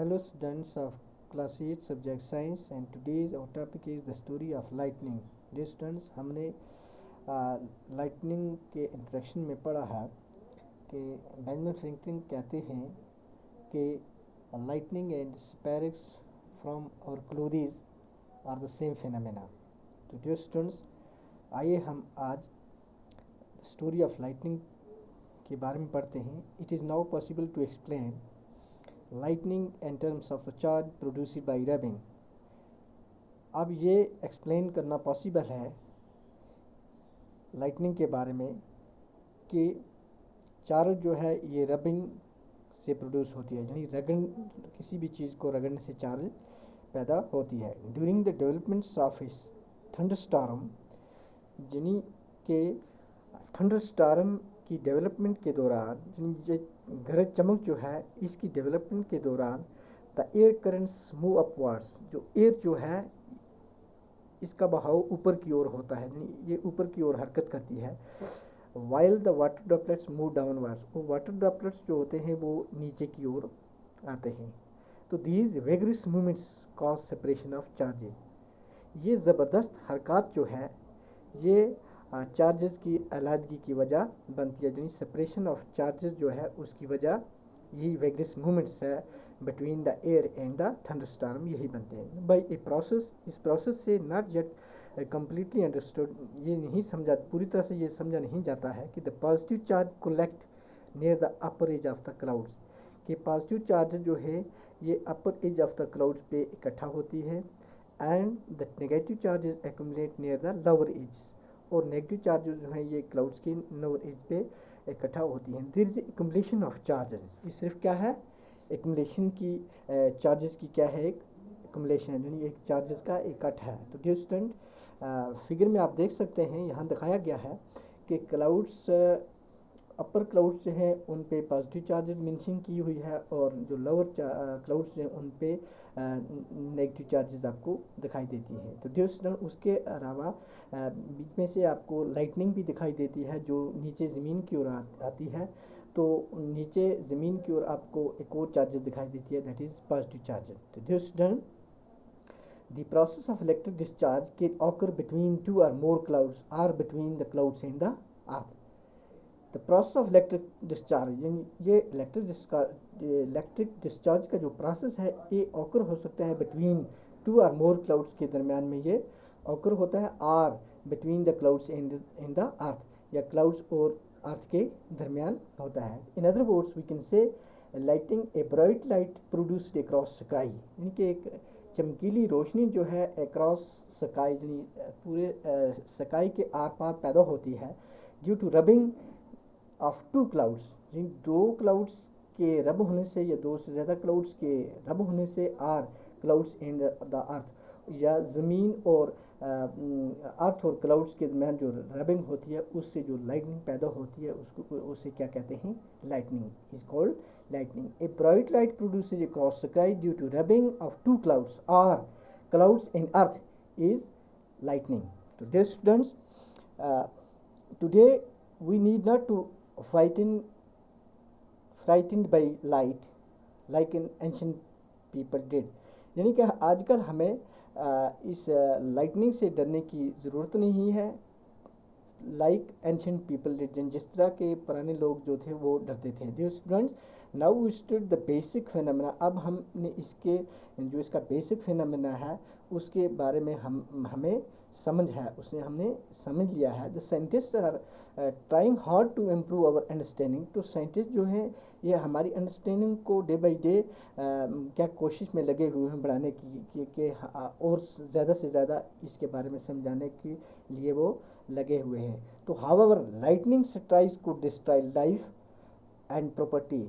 Hello students of class 8 subject science, and today's our topic is the story of lightning. Dear students, हमने lightning के introduction में पढ़ा है कि Benjamin Franklin कहते हैं कि lightning and sparks from our clothes are the same phenomena. तो dear students, आइए हम आज स्टोरी ऑफ लाइटनिंग के बारे में पढ़ते हैं. It is now possible to explain lightning in terms of a charge produced by rubbing. अब ये एक्सप्लेन करना पॉसिबल है लाइटनिंग के बारे में कि चार्ज जो है ये रबिंग से प्रोड्यूस होती है, यानी रगड़ किसी भी चीज़ को रगड़ने से चार्ज पैदा होती है. ड्यूरिंग द डेवलपमेंट्स ऑफ इस थंडरस्टॉर्म, यानी कि थंडरस्टॉर्म की डेवलपमेंट के दौरान, ये गरज चमक जो है इसकी डेवलपमेंट के दौरान, the air currents move upwards, जो एयर जो है इसका बहाव ऊपर की ओर होता है, यानी ये ऊपर की ओर हरकत करती है. While the water droplets move downwards, वो वाटर ड्रॉपलेट्स जो होते हैं वो नीचे की ओर आते हैं. तो these वेगरस movements cause separation of charges. ये ज़बरदस्त हरकत जो है ये चार्जेस की अलहदगी की वजह बनती है, यानी सेपरेशन ऑफ चार्जेस जो है उसकी वजह यही वेगरस मूवमेंट्स है between the air and the thunderstorm, यही बनते हैं. बाई ए प्रोसेस, इस प्रोसेस से नॉट येट कम्प्लीटली अंडरस्टूड, ये नहीं समझा, पूरी तरह से ये समझा नहीं जाता है कि the positive charge collect near the upper edge of the clouds, कि पॉजिटिव चार्ज जो है ये upper edge of the clouds पे इकट्ठा होती है, and the negative charges accumulate near the lower edge, और नेगेटिव चार्जेस जो हैं ये क्लाउड्स की लोअर एज पे इकट्ठा होती हैं. There is accumulation of charges, ये सिर्फ क्या है, एक्यूमुलेशन की चार्जेस की क्या है, एक एक्यूमुलेशन, यानी एक चार्जेस का इकट्ठा है. तो डियर स्टूडेंट, फिगर में आप देख सकते हैं यहाँ दिखाया गया है कि क्लाउड्स, अपर क्लाउड्स जो हैं उन पे पॉजिटिव चार्जेस मेंशन की हुई है, और जो लोअर क्लाउड्स हैं उन पे नेगेटिव चार्जेस आपको दिखाई देती हैं. तो डियर स्टूडेंट, उसके अलावा बीच में से आपको लाइटनिंग भी दिखाई देती है जो नीचे ज़मीन की ओर आती है. तो नीचे ज़मीन की ओर आपको एक और चार्जेस दिखाई देती है, दैट इज़ पॉजिटिव चार्जेस. तो dear student, the process of electric discharge can occur between two or more clouds or between the clouds and the earth. The process of electric discharge, ये electric discharge का जो process है ये occur हो सकता है between two और मोर clouds के दरमियान में ये ऑकर होता है, और between the clouds and the earth, या क्लाउड्स और अर्थ के दरमियान होता है. In other words we can say lighting a bright light produced across sky, यानी कि एक चमकीली रोशनी जो है अक्रॉस स्काई, यानी पूरे स्काई के आर पार पैदा होती है, due to rubbing of two clouds, जिन दो क्लाउड्स के रब होने से या दो से ज़्यादा क्लाउड्स के रब होने से, or clouds and the earth, या ज़मीन और अर्थ और क्लाउड्स के दरमियान जो रबिंग होती है उससे जो लाइटनिंग पैदा होती है उसको उसे क्या कहते हैं, lightning is called lightning. A bright light produces across sky due to rubbing of two clouds or clouds and earth is lightning. तो dear students, today we need not to frightened by light like an ancient people did, यानी कि आजकल हमें इस lightning से डरने की ज़रूरत नहीं है, लाइक एंशिएंट पीपल डिड, जिस तरह के पुराने लोग जो थे वो डरते थे. Dear students, now we study the basic phenomena, अब हमने इसके जो इसका बेसिक फिनोमेना है उसके बारे में हमें समझ है, उसने हमने समझ लिया है. The scientist are trying hard to improve our understanding. तो साइंटिस्ट जो हैं ये हमारी अंडरस्टैंडिंग को डे बाई डे क्या कोशिश में लगे हुए हैं बढ़ाने की, कि और ज़्यादा से ज़्यादा इसके बारे में समझाने के लिए वो लगे हुए हैं. तो हाउएवर लाइटनिंग स्ट्राइक्स को डिस्ट्रॉय लाइफ एंड प्रॉपर्टी,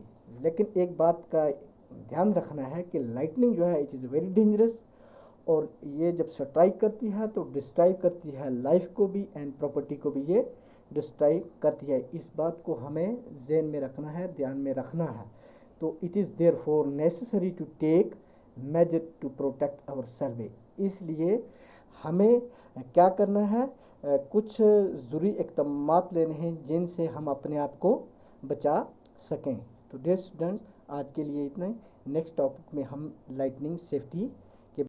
लेकिन एक बात का ध्यान रखना है कि लाइटनिंग जो है इट इज़ वेरी डेंजरस, और ये जब स्ट्राइक करती है तो डिस्ट्रॉय करती है लाइफ को भी एंड प्रॉपर्टी को भी ये डिस्ट्रॉय करती है. इस बात को हमें ज़हन में रखना है, ध्यान में रखना है. तो it is therefore necessary to take measure to protect our self, इसलिए हमें क्या करना है, कुछ ज़रूरी इक़दाम लेने हैं जिनसे हम अपने आप को बचा सकें. तो डियर स्टूडेंट्स, आज के लिए इतना ही. नेक्स्ट टॉपिक में हम लाइटनिंग सेफ्टी